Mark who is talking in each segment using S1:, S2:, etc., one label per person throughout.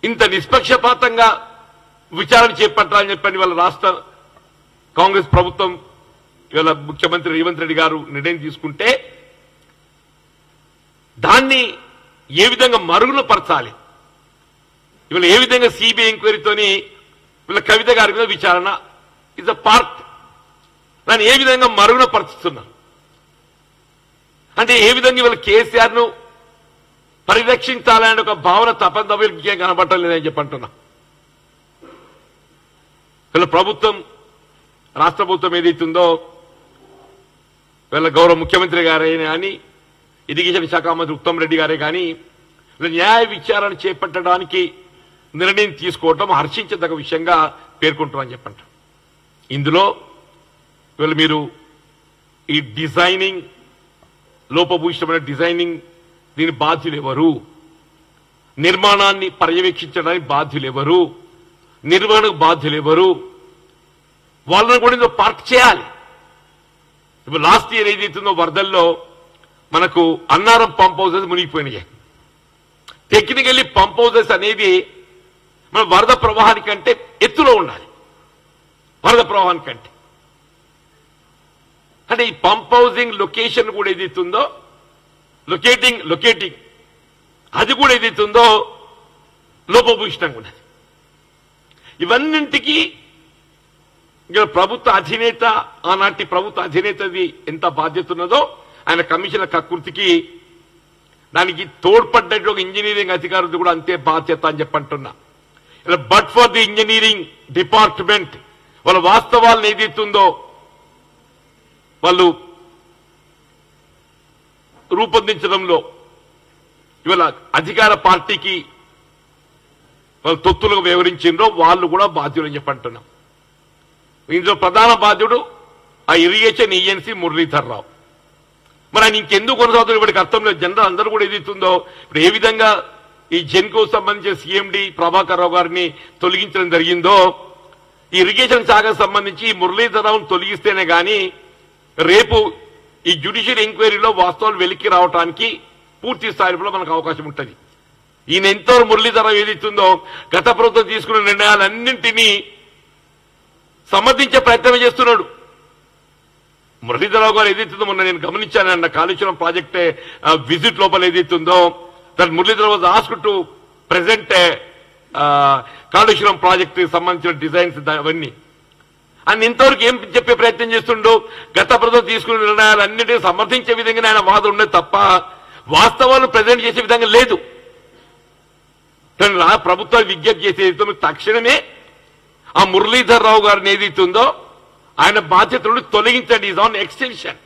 S1: ఇంత నిష్పక్షపాతంగా విచారణ చేపట్టాలని చెప్పని వాళ్ళ రాష్ట్ర కాంగ్రెస్ ప్రభుత్వం ఇవాళ ముఖ్యమంత్రి రేవంత్ రెడ్డి గారు నిర్ణయం తీసుకుంటే దాన్ని ఏ విధంగా మరుగున పరచాలి, ఇవాళ ఏ విధంగా సిబిఐ ఎంక్వైరీతోని వీళ్ళ కవిత గారి మీద విచారణ ఇస్ అ పార్ట్, దాన్ని ఏ విధంగా మరుగున పరుస్తున్నారు అంటే ఏ విధంగా ఇవాళ కేసీఆర్ ను పరిరక్షించాలనే ఒక భావన తపంతపరికే కనబడటం లేదని చెప్పంటున్నా. వీళ్ళ ప్రభుత్వం రాష్ట్ర ప్రభుత్వం ఏదైతుందో వీళ్ళ గౌరవ ముఖ్యమంత్రి గారే కానీ ఇరిగేషన్ శాఖ మంత్రి ఉత్తమ్ రెడ్డి గారే కానీ న్యాయ విచారణ చేపట్టడానికి నిర్ణయం తీసుకోవటం హర్షించదగ్గ విషయంగా పేర్కొంటామని చెప్పంట. ఇందులో వీళ్ళు మీరు ఈ డిజైనింగ్ లోపభూయిష్టమైన డిజైనింగ్ దీని బాధ్యులు ఎవరు, నిర్మాణాన్ని పర్యవేక్షించడానికి బాధ్యులు ఎవరు, నిర్వహణకు బాధ్యులు ఎవరు, వాళ్ళని కూడా ఇందులో పార్ట్ చేయాలి. ఇప్పుడు లాస్ట్ ఇయర్ ఏదైతుందో వరదల్లో మనకు అన్నారం పంప్ హౌసెస్ మునిగిపోయినాయి. టెక్నికల్లీ పంప్ హౌసెస్ అనేది మన వరద ప్రవాహానికంటే ఎత్తులో ఉండాలి. వరద ప్రవాహానికంటే అంటే ఈ పంప్ హౌసింగ్ లొకేషన్ కూడా ఏదైతుందో లొకేటింగ్ అది కూడా ఏదైతుందో లోపభూయిష్టంగా ఉన్నది. ఇవన్నింటికి ఇక్కడ ప్రభుత్వ అధినేత ఆనాటి ప్రభుత్వ అధినేతది ఎంత బాధ్యత ఉన్నదో ఆయన కమిషన్ల కకృతికి దానికి తోడ్పడ్డట్టు ఒక ఇంజనీరింగ్ అధికారులు కూడా అంతే బాధ్యత అని చెప్పంటున్నా. ఇలా but for the engineering department వాళ్ళ వాస్తవాలను ఏదైతుందో వాళ్ళు రూపొందించడంలో ఇవాళ అధికార పార్టీకి వాళ్ళు తొత్తులుగా వ్యవహరించిండ్రో వాళ్ళు కూడా బాధ్యులని చెప్పంటున్నాం. ఇందులో ప్రధాన బాధ్యుడు ఆ ఇరిగేషన్ ఏజెన్సీ మురళీధర్ రావు. మరి ఆయన ఇంకెందుకు కొనసాగుతుంది ఇప్పటికి అర్థం లేదు. జనరల్ అందరూ కూడా ఏదైతుందో ఇప్పుడు ఏ విధంగా ఈ జెన్కో సంబంధించిన సీఎండి ప్రభాకర్ రావు గారిని తొలగించడం జరిగిందో ఈ ఇరిగేషన్ శాఖకు సంబంధించి మురళీధర్ రావును తొలగిస్తేనే గాని రేపు ఈ జ్యుడిషియల్ ఎంక్వైరీలో వాస్తవాలు వెలికి రావడానికి పూర్తి స్థాయిలో మనకు అవకాశం ఉంటుంది. ఈయన ఎంతో మురళీధర్ రావు ఏదైతుందో గత ప్రభుత్వం తీసుకున్న నిర్ణయాలన్నింటినీ సమర్థించే ప్రయత్నం చేస్తున్నాడు. మురళీధరరావు గారు ఏదైతుందో మొన్న నేను గమనించానన్న కాళేశ్వరం ప్రాజెక్టే విజిట్ లోపల ఏదైతుందో that Muralidhar Rao was asked to present Kaleshwaram project సంబంధించిన డిజైన్స్ అవన్నీ ఆయన ఇంతవరకు ఏం చెప్పే ప్రయత్నం చేస్తుండో గత ప్రభుత్వం తీసుకున్న నిర్ణయాలన్నింటినీ సమర్థించే విధంగానే ఆయన వాదం ఉండేది తప్ప వాస్తవాలను ప్రజెంట్ చేసే విధంగా లేదు. ప్రభుత్వాలు విజ్ఞప్తి చేసే తక్షణమే ఆ మురళీధర్ రావు గారిని ఏదైతుందో ఆయన బాధ్యతలను తొలగించండి. Is on extension.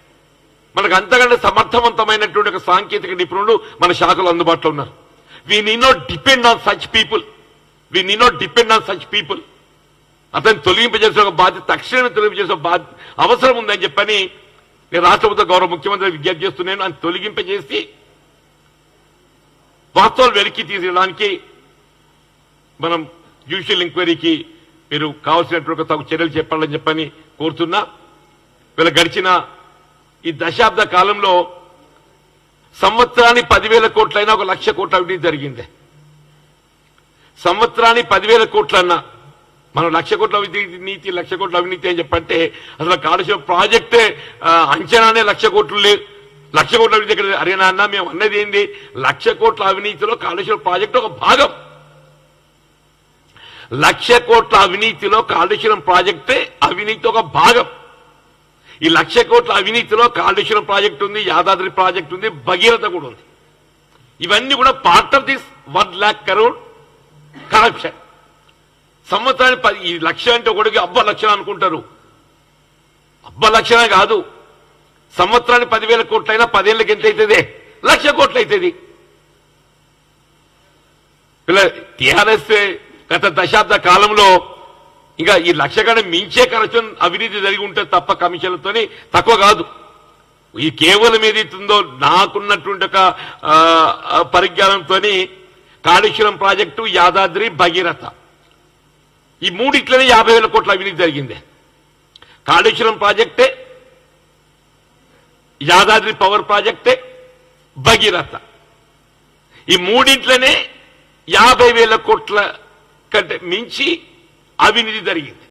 S1: మనకు అంతకంటే సమర్థవంతమైనటువంటి ఒక సాంకేతిక నిపుణులు మన శాఖలో అందుబాటులో ఉన్నారు. We need not depend on such people. అతను తొలగింపజేసిన ఒక బాధ్యత తక్షణమే తొలగింపజేసే అవసరం ఉందని చెప్పని నేను రాష్ట్ర ప్రభుత్వ గౌరవ ముఖ్యమంత్రి విజ్ఞప్తి చేస్తున్నాను. ఆయన తొలగింపజేసి వాస్తవాలు వెలికి తీసేయడానికి మనం జ్యుడిషియల్ ఎంక్వైరీకి మీరు కావాల్సినటువంటి తగు చర్యలు చెప్పాలని చెప్పని కోరుతున్నా. వీళ్ళ గడిచిన ఈ దశాబ్ద కాలంలో సంవత్సరానికి 10,000 కోట్లైనా 1,00,000 కోట్ల అవినీతి జరిగింది. సంవత్సరానికి 10,000 కోట్లన్నా మనం 1,00,000 కోట్ల అవినీతి 1,00,000 కోట్ల అవినీతి అని చెప్పంటే అసలు కాళేశ్వరం ప్రాజెక్టే అంచనానే 1,00,000 కోట్లు లేదు. 1,00,000 కోట్ల అవినీతి ఇక్కడ అరేనా అన్నా మేము అన్నది ఏంది 1,00,000 కోట్ల అవినీతిలో కాళేశ్వరం ప్రాజెక్టు ఒక భాగం. 1,00,000 కోట్ల అవినీతిలో కాళేశ్వరం ప్రాజెక్టే అవినీతి ఒక భాగం. ఈ 1,00,000 కోట్ల అవినీతిలో కాళేశ్వరం ప్రాజెక్టు ఉంది, యాదాద్రి ప్రాజెక్టు ఉంది, భగీరథ కూడా ఉంది. ఇవన్నీ కూడా part of this 1,00,000 crore corruption. సంవత్సరానికి ఈ 1,00,000 అంటే ఒకటికి అబ్బ లక్షలు అనుకుంటారు. అబ్బ లక్షలే కాదు. సంవత్సరానికి 10,000 కోట్లైనా 10 ఏళ్ళకి ఎంత అవుతుంది? 1,00,000 కోట్లు అవుతుంది. ఇలా టీఆర్ఎస్ గత దశాబ్ద కాలంలో ఇంకా ఈ 1,00,000 కంటే మించే కరప్షన్ అవినీతి జరిగి ఉంటే తప్ప కమిషన్లతోని తక్కువ కాదు. ఈ కేవలం ఏదైతుందో నాకున్నటువంటి ఒక పరిజ్ఞానంతో కాళేశ్వరం ప్రాజెక్టు, యాదాద్రి, భగీరథ ఈ మూడిట్లనే 50,000 కోట్ల అవినీతి జరిగింది. కాళేశ్వరం ప్రాజెక్టే, యాదాద్రి పవర్ ప్రాజెక్టే, భగీరథ ఈ మూడింట్లోనే 50,000 కోట్ల కంటే మించి అవినీతి జరిగింది.